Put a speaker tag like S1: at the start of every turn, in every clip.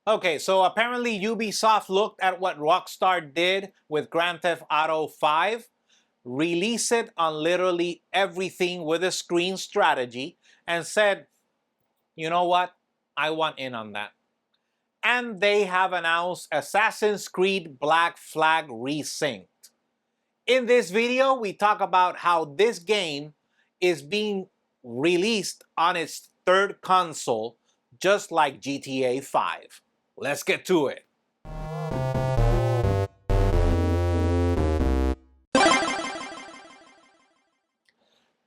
S1: Okay, so apparently Ubisoft looked at what Rockstar did with Grand Theft Auto 5, release it on literally everything with a screen strategy, and said, you know what? I want in on that. And they have announced Assassin's Creed Black Flag Resynced. In this video, we talk about how this game is being released on its third console, just like GTA 5. Let's get to it.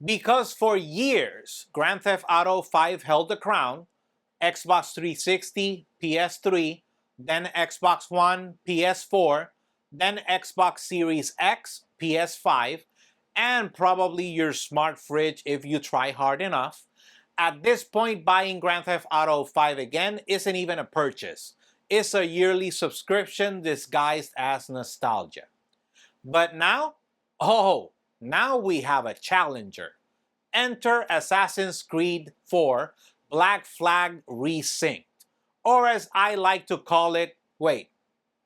S1: Because for years, Grand Theft Auto 5 held the crown, Xbox 360, PS3, then Xbox One, PS4, then Xbox Series X, PS5, and probably your smart fridge if you try hard enough. At this point, buying Grand Theft Auto 5 again isn't even a purchase. It's a yearly subscription disguised as nostalgia. But now, now we have a challenger. Enter Assassin's Creed 4 Black Flag Resynced. Or as I like to call it, wait,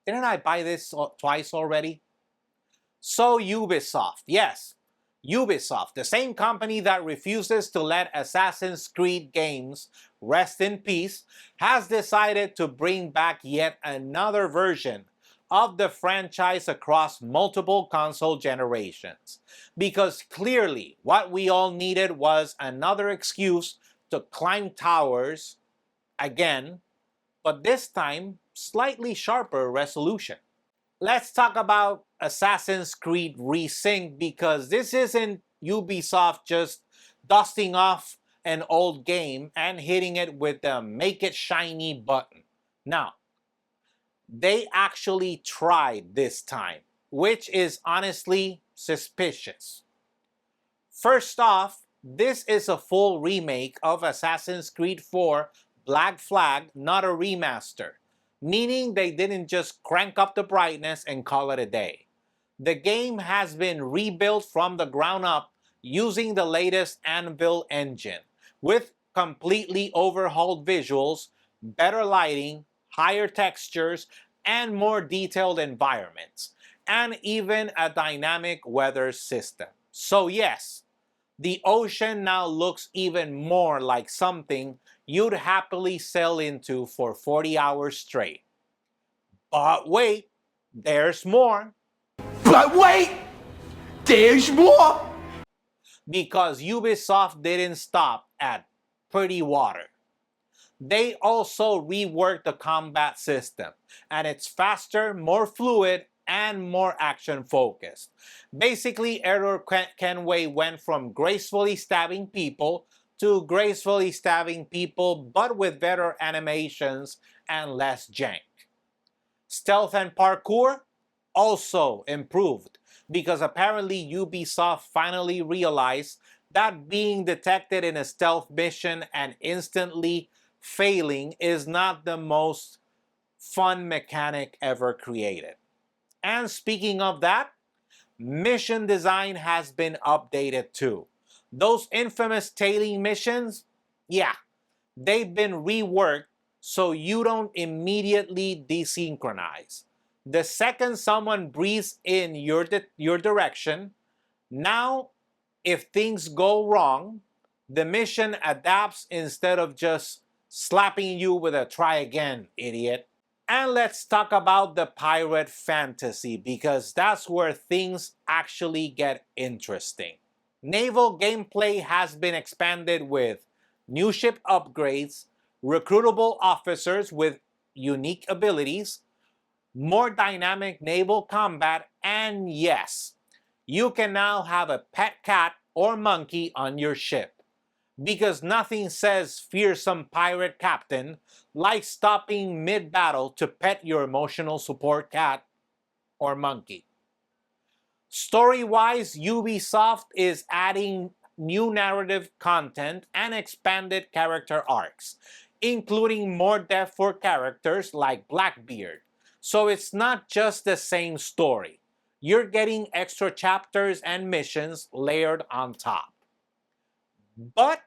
S1: didn't I buy this twice already? So Ubisoft, yes, Ubisoft, the same company that refuses to let Assassin's Creed games rest in peace, has decided to bring back yet another version of the franchise across multiple console generations. Because clearly, what we all needed was another excuse to climb towers again, but this time, slightly sharper resolution. Let's talk about Assassin's Creed Resync because this isn't Ubisoft just dusting off an old game and hitting it with the make it shiny button. Now, they actually tried this time, which is honestly suspicious. First off, this is a full remake of Assassin's Creed 4 Black Flag, not a remaster, meaning they didn't just crank up the brightness and call it a day. The game has been rebuilt from the ground up using the latest Anvil engine, with completely overhauled visuals, better lighting, higher textures, and more detailed environments, and even a dynamic weather system. So yes, the ocean now looks even more like something you'd happily sail into for 40 hours straight. But wait, there's more.
S2: But wait, there's more!
S1: Because Ubisoft didn't stop at pretty water. They also reworked the combat system, and it's faster, more fluid, and more action focused. Basically, Error Kenway went from gracefully stabbing people to gracefully stabbing people, but with better animations and less jank. Stealth and parkour also improved because apparently Ubisoft finally realized that being detected in a stealth mission and instantly failing is not the most fun mechanic ever created. And speaking of that, mission design has been updated too. Those infamous tailing missions, yeah, they've been reworked so you don't immediately desynchronize. The second someone breathes in your direction, now if things go wrong, the mission adapts instead of just slapping you with a try again, idiot. And let's talk about the pirate fantasy because that's where things actually get interesting. Naval gameplay has been expanded with new ship upgrades, recruitable officers with unique abilities, more dynamic naval combat, and yes, you can now have a pet cat or monkey on your ship. Because nothing says fearsome pirate captain like stopping mid-battle to pet your emotional support cat or monkey. Story-wise, Ubisoft is adding new narrative content and expanded character arcs, including more depth for characters like Blackbeard. So it's not just the same story. You're getting extra chapters and missions layered on top. But,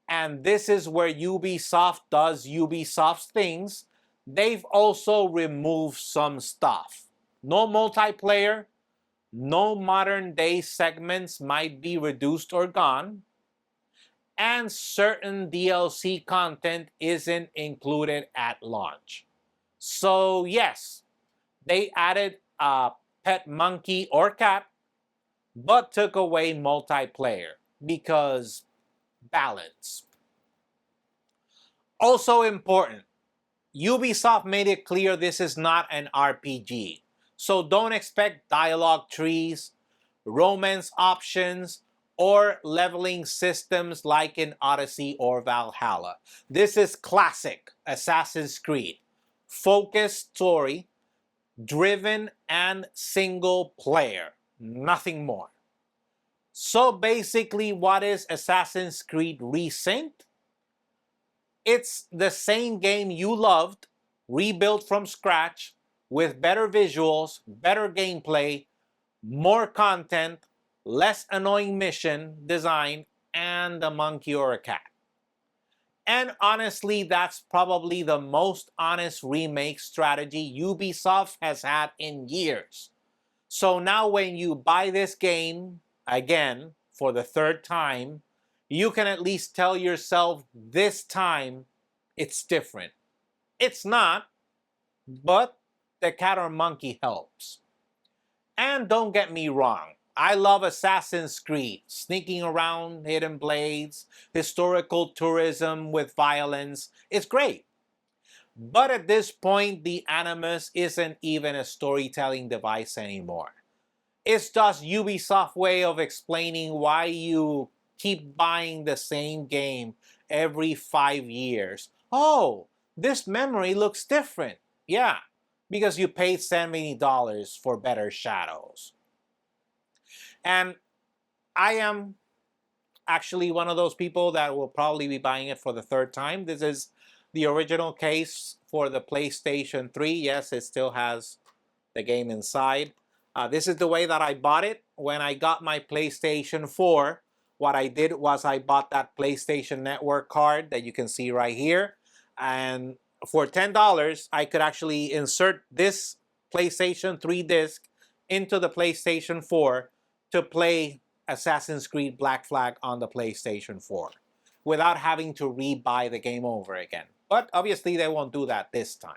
S1: and this is where Ubisoft does Ubisoft's things, they've also removed some stuff. No multiplayer, no modern day segments might be reduced or gone, and certain DLC content isn't included at launch. So, yes, they added a pet monkey or cat, but took away multiplayer because balance. Also important, Ubisoft made it clear this is not an RPG. So don't expect dialogue trees, romance options, or leveling systems like in Odyssey or Valhalla. This is classic Assassin's Creed. Focused story, driven and single player. Nothing more. So basically, what is Assassin's Creed Resynced? It's the same game you loved, rebuilt from scratch, with better visuals, better gameplay, more content, less annoying mission design, and a monkey or a cat. And honestly, that's probably the most honest remake strategy Ubisoft has had in years. So now when you buy this game, again, for the third time, you can at least tell yourself this time it's different. It's not, but the cat or monkey helps. And don't get me wrong, I love Assassin's Creed, sneaking around, hidden blades, historical tourism with violence. It's great. But at this point, the Animus isn't even a storytelling device anymore. It's just Ubisoft's way of explaining why you keep buying the same game every 5 years. Oh, this memory looks different. Yeah, because you paid $70 for better shadows. And I am actually one of those people that will probably be buying it for the third time. This is the original case for the PlayStation 3. Yes, it still has the game inside. This is the way that I bought it. When I got my PlayStation 4, what I did was I bought that PlayStation Network card that you can see right here. And for $10, I could actually insert this PlayStation 3 disc into the PlayStation 4 to play Assassin's Creed Black Flag on the PlayStation 4 without having to re-buy the game over again. But obviously they won't do that this time.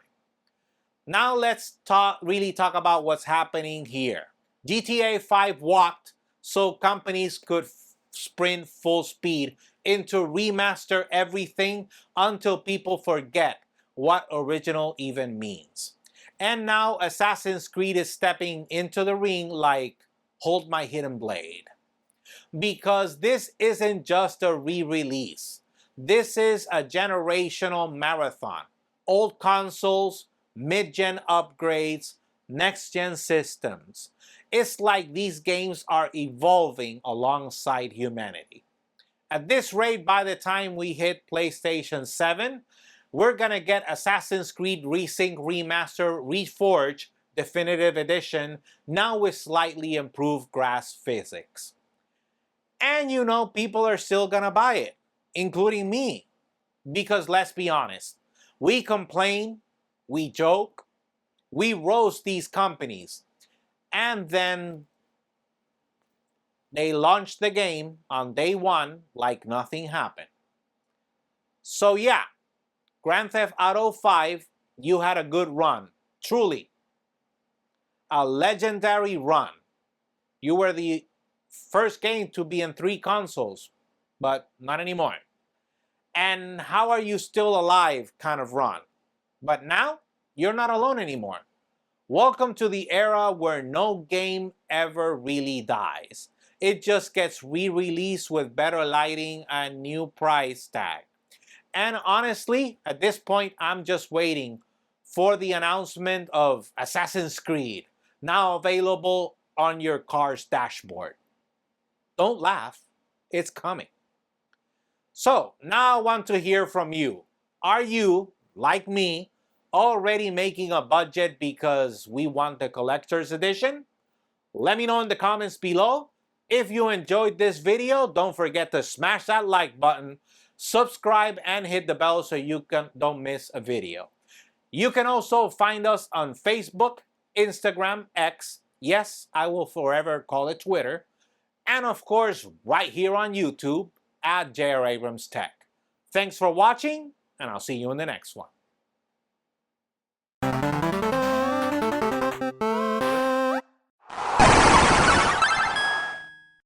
S1: Now let's really talk about what's happening here. GTA 5 walked so companies could sprint full speed into remaster everything until people forget what original even means. And now Assassin's Creed is stepping into the ring like, hold my hidden blade. Because this isn't just a re-release. This is a generational marathon. Old consoles, mid-gen upgrades, next-gen systems. It's like these games are evolving alongside humanity. At this rate, by the time we hit PlayStation 7, we're gonna get Assassin's Creed Resync Remaster Reforged Definitive Edition, now with slightly improved graph physics. And you know, people are still gonna buy it, including me. Because let's be honest, we complain, we joke, we roast these companies, and then they launch the game on day one like nothing happened. So yeah, Grand Theft Auto 5, you had a good run. Truly. A legendary run. You were the first game to be in 3 consoles, but not anymore. And how are you still alive kind of run. But now, you're not alone anymore. Welcome to the era where no game ever really dies. It just gets re-released with better lighting and new price tag. And honestly, at this point, I'm just waiting for the announcement of Assassin's Creed, now available on your car's dashboard. Don't laugh, it's coming. So, now I want to hear from you. Are you, like me, already making a budget because we want the collector's edition? Let me know in the comments below. If you enjoyed this video, don't forget to smash that like button, subscribe, and hit the bell so you don't miss a video. You can also find us on Facebook, Instagram, X, yes, I will forever call it Twitter, and of course, right here on YouTube at J.R. Abrams Tech. Thanks for watching, and I'll see you in the next one.